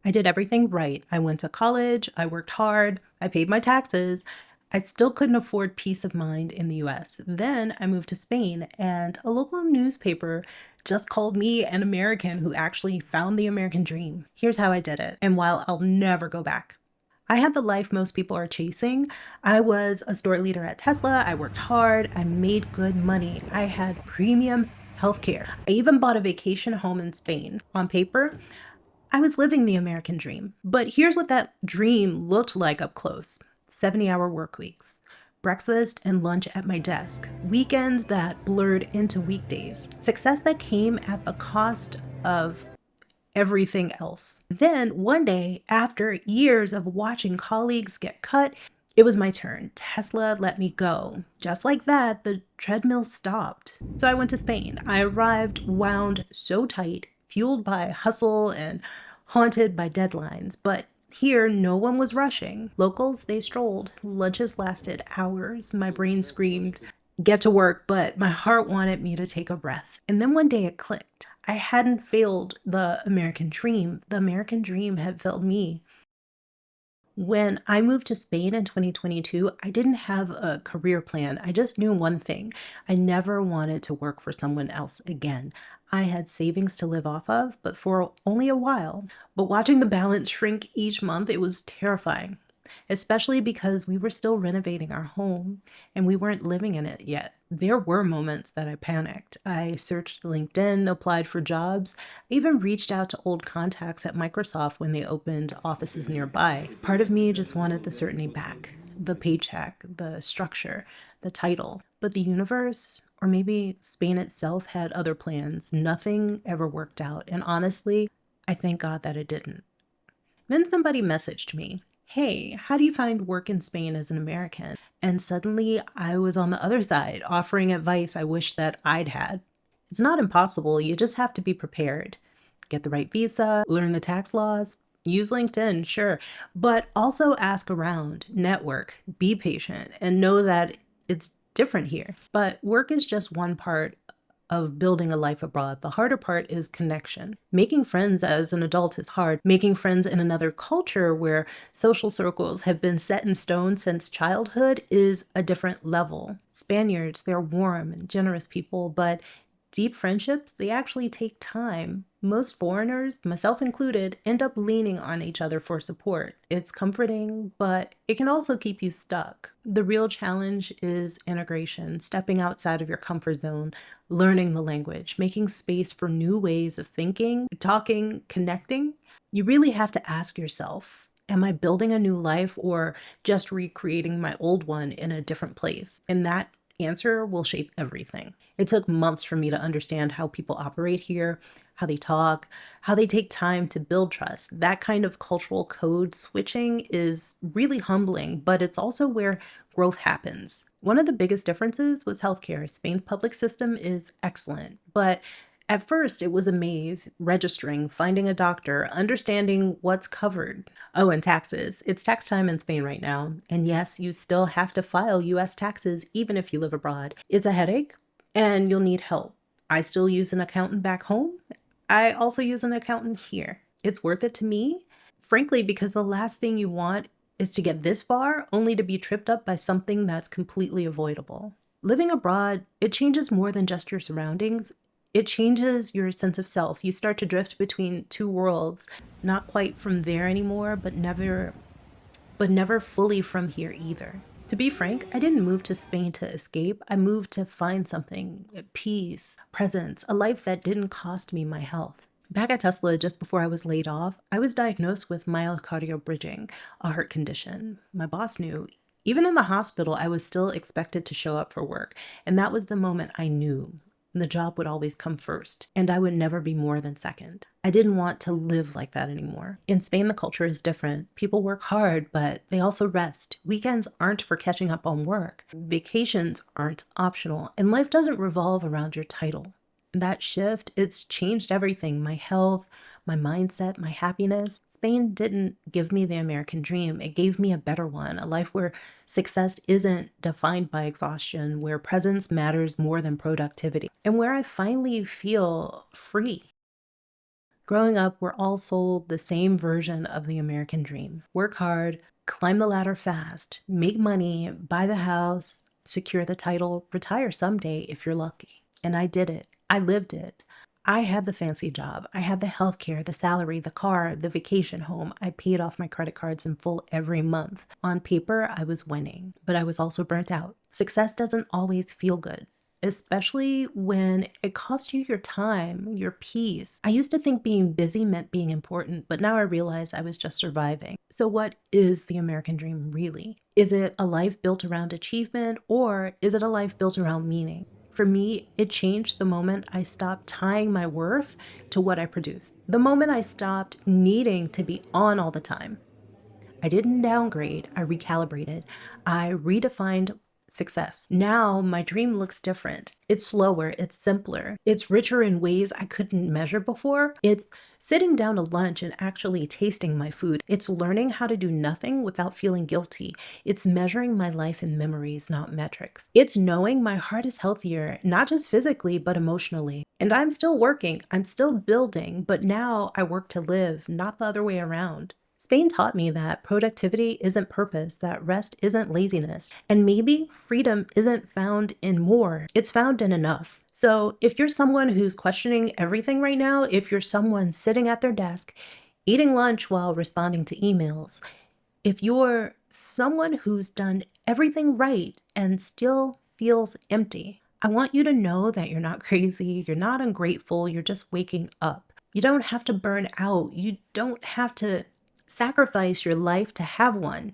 I did everything right. I went to college, I worked hard, I paid my taxes. I still couldn't afford peace of mind in the US. Then I moved to Spain, and a local newspaper just called me an American who actually found the American dream. Here's how I did it, and while I'll never go back. I had the life most people are chasing. I was a store leader at Tesla. I worked hard. I made good money. I had premium healthcare. I even bought a vacation home in Spain. On paper, I was living the American dream. But here's what that dream looked like up close: 70-hour work weeks, breakfast and lunch at my desk, weekends that blurred into weekdays, success that came at the cost of everything else. Then one day, after years of watching colleagues get cut, it was my turn. Tesla let me go. Just like that, the treadmill stopped. So I went to Spain. I arrived wound so tight, fueled by hustle and haunted by deadlines. But here, no one was rushing. Locals, they strolled. Lunches lasted hours. My brain screamed, get to work, but my heart wanted me to take a breath. And then one day it clicked. I hadn't failed the American dream. The American dream had failed me. When I moved to Spain in 2022, I didn't have a career plan. I just knew one thing. I never wanted to work for someone else again. I had savings to live off of, but for only a while. But watching the balance shrink each month, it was terrifying, especially because we were still renovating our home and we weren't living in it yet. There were moments that I panicked. I searched LinkedIn, applied for jobs, even reached out to old contacts at Microsoft when they opened offices nearby. Part of me just wanted the certainty back, the paycheck, the structure, the title. But the universe, or maybe Spain itself, had other plans. Nothing ever worked out. And honestly, I thank God that it didn't. Then somebody messaged me, hey, how do you find work in Spain as an American? And suddenly I was on the other side, offering advice I wish that I'd had. It's not impossible, you just have to be prepared. Get the right visa, learn the tax laws, use LinkedIn, sure, but also ask around, network, be patient, and know that it's different here. But work is just one part of building a life abroad. The harder part is connection. Making friends as an adult is hard. Making friends in another culture where social circles have been set in stone since childhood is a different level. Spaniards, they're warm and generous people, but deep friendships, they actually take time. Most foreigners, myself included, end up leaning on each other for support. It's comforting, but it can also keep you stuck. The real challenge is integration, stepping outside of your comfort zone, learning the language, making space for new ways of thinking, talking, connecting. You really have to ask yourself, am I building a new life or just recreating my old one in a different place? And that answer will shape everything. It took months for me to understand how people operate here, how they talk, how they take time to build trust. That kind of cultural code switching is really humbling, but it's also where growth happens. One of the biggest differences was healthcare. Spain's public system is excellent, but at first, it was a maze, registering, finding a doctor, understanding what's covered. Oh, and taxes. It's tax time in Spain right now. And yes, you still have to file US taxes even if you live abroad. It's a headache, and you'll need help. I still use an accountant back home. I also use an accountant here. It's worth it to me, frankly, because the last thing you want is to get this far only to be tripped up by something that's completely avoidable. Living abroad, it changes more than just your surroundings. It changes your sense of self. You start to drift between two worlds, not quite from there anymore, but never fully from here either. To be frank, I didn't move to Spain to escape. I moved to find something, peace, presence, a life that didn't cost me my health. Back at Tesla, just before I was laid off, I was diagnosed with myocardial bridging, a heart condition. My boss knew. Even in the hospital, I was still expected to show up for work, and that was the moment I knew. The job would always come first, and I would never be more than second. I didn't want to live like that anymore. In Spain, the culture is different. People work hard, but they also rest. Weekends aren't for catching up on work. Vacations aren't optional, and life doesn't revolve around your title. That shift, it's changed everything. My health, my mindset, my happiness. Spain didn't give me the American dream. It gave me a better one, a life where success isn't defined by exhaustion, where presence matters more than productivity, and where I finally feel free. Growing up, we're all sold the same version of the American dream. Work hard, climb the ladder fast, make money, buy the house, secure the title, retire someday if you're lucky. And I did it. I lived it. I had the fancy job. I had the healthcare, the salary, the car, the vacation home. I paid off my credit cards in full every month. On paper, I was winning, but I was also burnt out. Success doesn't always feel good, especially when it costs you your time, your peace. I used to think being busy meant being important, but now I realize I was just surviving. So, what is the American dream really? Is it a life built around achievement, or is it a life built around meaning? For me, it changed the moment I stopped tying my worth to what I produced. The moment I stopped needing to be on all the time. I didn't downgrade, I recalibrated. I redefined success. Now my dream looks different. It's slower, it's simpler, it's richer in ways I couldn't measure before. It's sitting down to lunch and actually tasting my food. It's learning how to do nothing without feeling guilty. It's measuring my life in memories, not metrics. It's knowing my heart is healthier, not just physically, but emotionally. And I'm still working, I'm still building, but now I work to live, not the other way around. Spain taught me that productivity isn't purpose, that rest isn't laziness, and maybe freedom isn't found in more, it's found in enough. So if you're someone who's questioning everything right now, if you're someone sitting at their desk, eating lunch while responding to emails, if you're someone who's done everything right and still feels empty, I want you to know that you're not crazy, you're not ungrateful, you're just waking up. You don't have to burn out. You don't have to sacrifice your life to have one.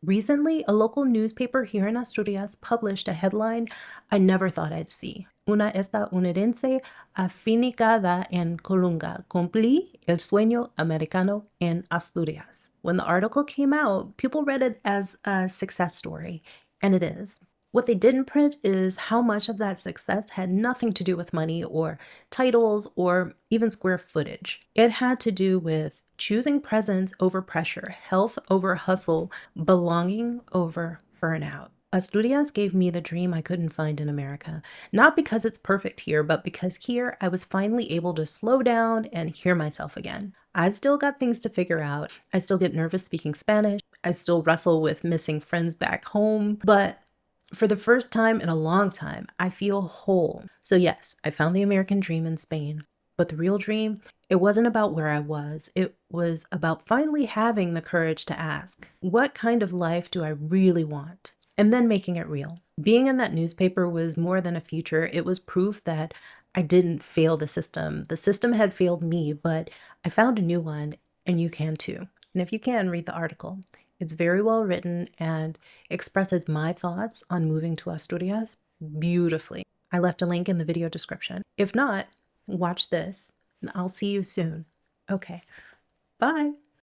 Recently, a local newspaper here in Asturias published a headline I never thought I'd see. Una estadounidense afincada en Colunga cumplí el sueño americano en Asturias. When the article came out, people read it as a success story, and it is. What they didn't print is how much of that success had nothing to do with money or titles or even square footage. It had to do with choosing presence over pressure, health over hustle, belonging over burnout. Asturias gave me the dream I couldn't find in America, not because it's perfect here, but because here I was finally able to slow down and hear myself again. I've still got things to figure out. I still get nervous speaking Spanish. I still wrestle with missing friends back home, but for the first time in a long time, I feel whole. So yes, I found the American dream in Spain, but the real dream, it wasn't about where I was. It was about finally having the courage to ask, what kind of life do I really want? And then making it real. Being in that newspaper was more than a feature. It was proof that I didn't fail the system. The system had failed me, but I found a new one, and you can too. And if you can, read the article. It's very well written and expresses my thoughts on moving to Asturias beautifully. I left a link in the video description. If not, watch this. I'll see you soon. Okay, bye.